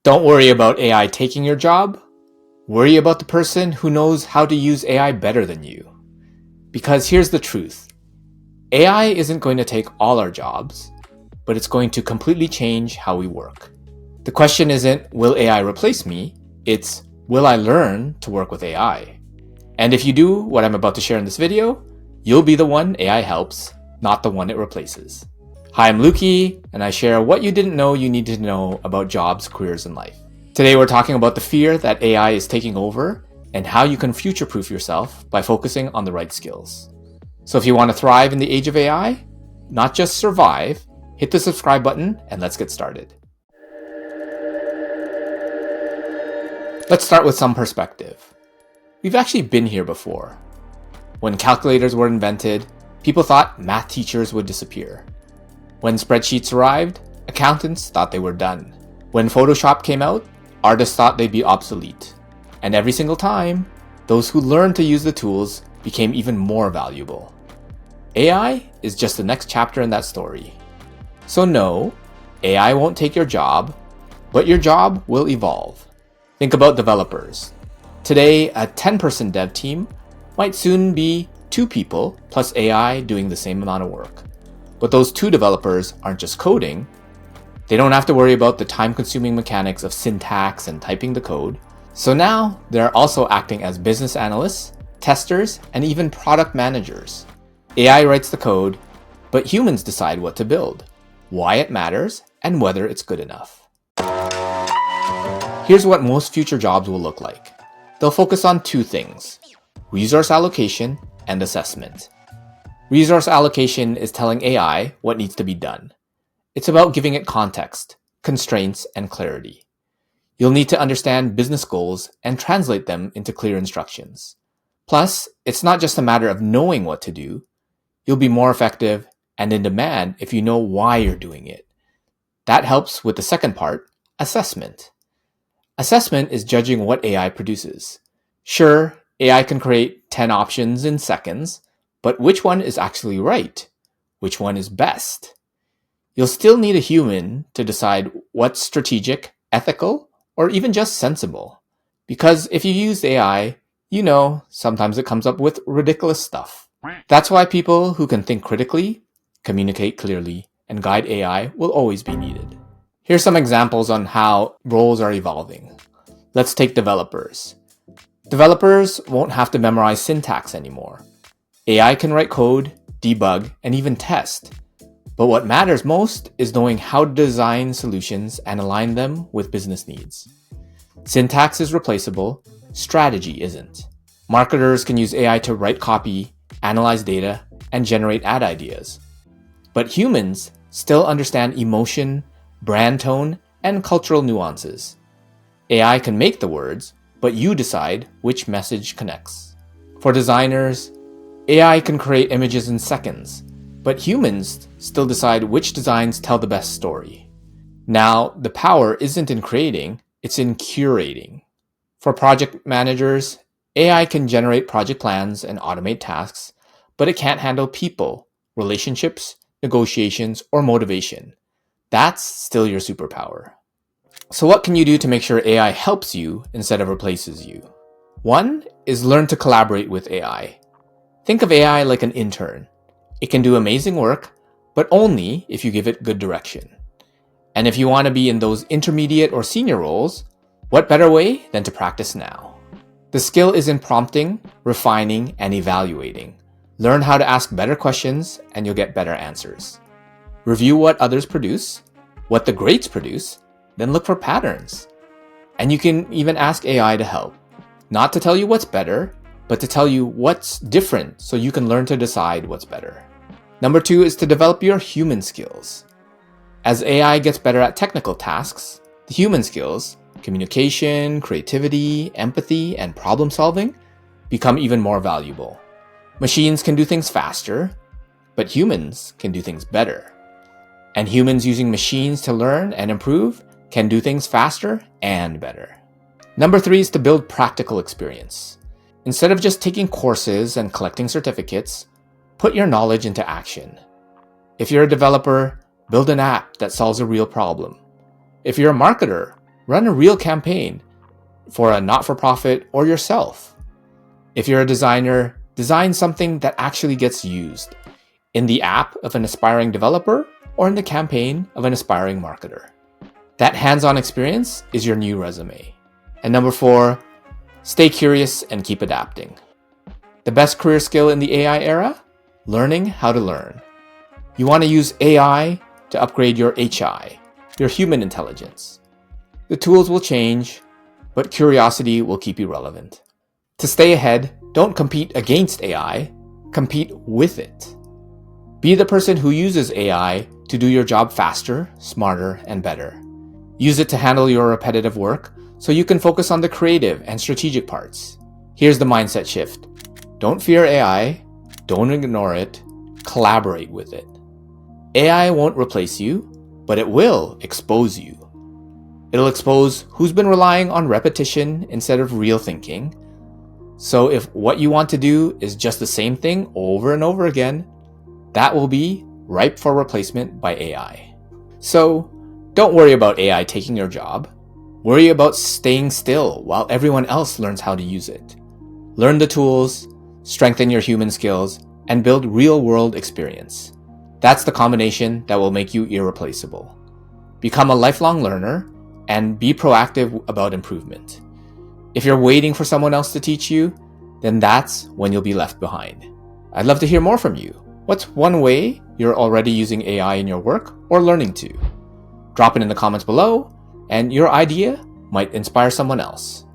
Don't worry about AI taking your job. Worry about the person who knows how to use AI better than you. Because here's the truth. AI isn't going to take all our jobs, but it's going to completely change how we work. The question isn't, will AI replace me? It's, will I learn to work with AI? And if you do what I'm about to share in this video, you'll be the one AI helps, not the one it replaces. Hi, I'm Luki, and I share what you didn't know you need to know about jobs, careers, and life. Today we're talking about the fear that AI is taking over and how you can future-proof yourself by focusing on the right skills. So if you want to thrive in the age of AI, not just survive, hit the subscribe button and let's get started. Let's start with some perspective. We've actually been here before. When calculators were invented, people thought math teachers would disappear. When spreadsheets arrived, accountants thought they were done. When Photoshop came out, artists thought they'd be obsolete. And every single time, those who learned to use the tools became even more valuable. AI is just the next chapter in that story. So no, AI won't take your job, but your job will evolve. Think about developers. Today, a 10-person dev team might soon be 2 people plus AI doing the same amount of work. But those 2 developers aren't just coding. They don't have to worry about the time-consuming mechanics of syntax and typing the code. So now they're also acting as business analysts, testers, and even product managers. AI writes the code, but humans decide what to build, why it matters, and whether it's good enough. Here's what most future jobs will look like. They'll focus on 2 things: resource allocation and assessment. Resource allocation is telling AI what needs to be done. It's about giving it context, constraints, and clarity. You'll need to understand business goals and translate them into clear instructions. Plus, it's not just a matter of knowing what to do. You'll be more effective and in demand if you know why you're doing it. That helps with the second part, assessment. Assessment is judging what AI produces. Sure, AI can create 10 options in seconds, but which one is actually right? Which one is best? You'll still need a human to decide what's strategic, ethical, or even just sensible. Because if you use AI, you know sometimes it comes up with ridiculous stuff. That's why people who can think critically, communicate clearly, and guide AI will always be needed. Here's some examples on how roles are evolving. Let's take developers. Developers won't have to memorize syntax anymore. AI can write code, debug, and even test. But what matters most is knowing how to design solutions and align them with business needs. Syntax is replaceable, strategy isn't. Marketers can use AI to write copy, analyze data, and generate ad ideas. But humans still understand emotion, brand tone, and cultural nuances. AI can make the words, but you decide which message connects. For designers, AI can create images in seconds, but humans still decide which designs tell the best story. Now, the power isn't in creating, it's in curating. For project managers, AI can generate project plans and automate tasks, but it can't handle people, relationships, negotiations, or motivation. That's still your superpower. So what can you do to make sure AI helps you instead of replaces you? One is learn to collaborate with AI. Think of AI like an intern. It can do amazing work, but only if you give it good direction. And if you want to be in those intermediate or senior roles, what better way than to practice now? The skill is in prompting, refining, and evaluating. Learn how to ask better questions and you'll get better answers. Review what others produce, what the greats produce, then look for patterns. And you can even ask AI to help. Not to tell you what's better, but to tell you what's different so you can learn to decide what's better. Number 2 is to develop your human skills. As AI gets better at technical tasks, the human skills, communication, creativity, empathy, and problem solving, become even more valuable. Machines can do things faster, but humans can do things better. And humans using machines to learn and improve can do things faster and better. Number 3 is to build practical experience. Instead of just taking courses and collecting certificates, put your knowledge into action. If you're a developer, build an app that solves a real problem. If you're a marketer, Run a real campaign for a not-for-profit or yourself. If you're a designer, design something that actually gets used in the app of an aspiring developer or in the campaign of an aspiring marketer. That hands-on experience is your new resume. And number 4, stay curious and keep adapting. The best career skill in the AI era? Learning how to learn. You want to use AI to upgrade your HI, your human intelligence. The tools will change, but curiosity will keep you relevant. To stay ahead, don't compete against AI, compete with it. Be the person who uses AI to do your job faster, smarter, and better. Use it to handle your repetitive work so you can focus on the creative and strategic parts. Here's the mindset shift. Don't fear AI, don't ignore it, collaborate with it. AI won't replace you, but it will expose you. It'll expose who's been relying on repetition instead of real thinking. So if what you want to do is just the same thing over and over again, that will be ripe for replacement by AI. So don't worry about AI taking your job. Worry about staying still while everyone else learns how to use it. Learn the tools, strengthen your human skills, and build real-world experience. That's the combination that will make you irreplaceable. Become a lifelong learner and be proactive about improvement. If you're waiting for someone else to teach you, then that's when you'll be left behind. I'd love to hear more from you. What's one way you're already using AI in your work or learning to? Drop it in the comments below, and your idea might inspire someone else.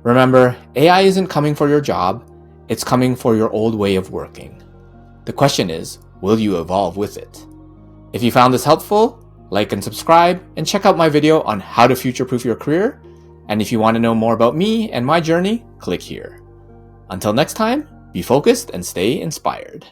Remember, AI isn't coming for your job, it's coming for your old way of working. The question is, will you evolve with it? If you found this helpful, like and subscribe, and check out my video on how to future-proof your career. And if you want to know more about me and my journey, click here. Until next time, be focused and stay inspired.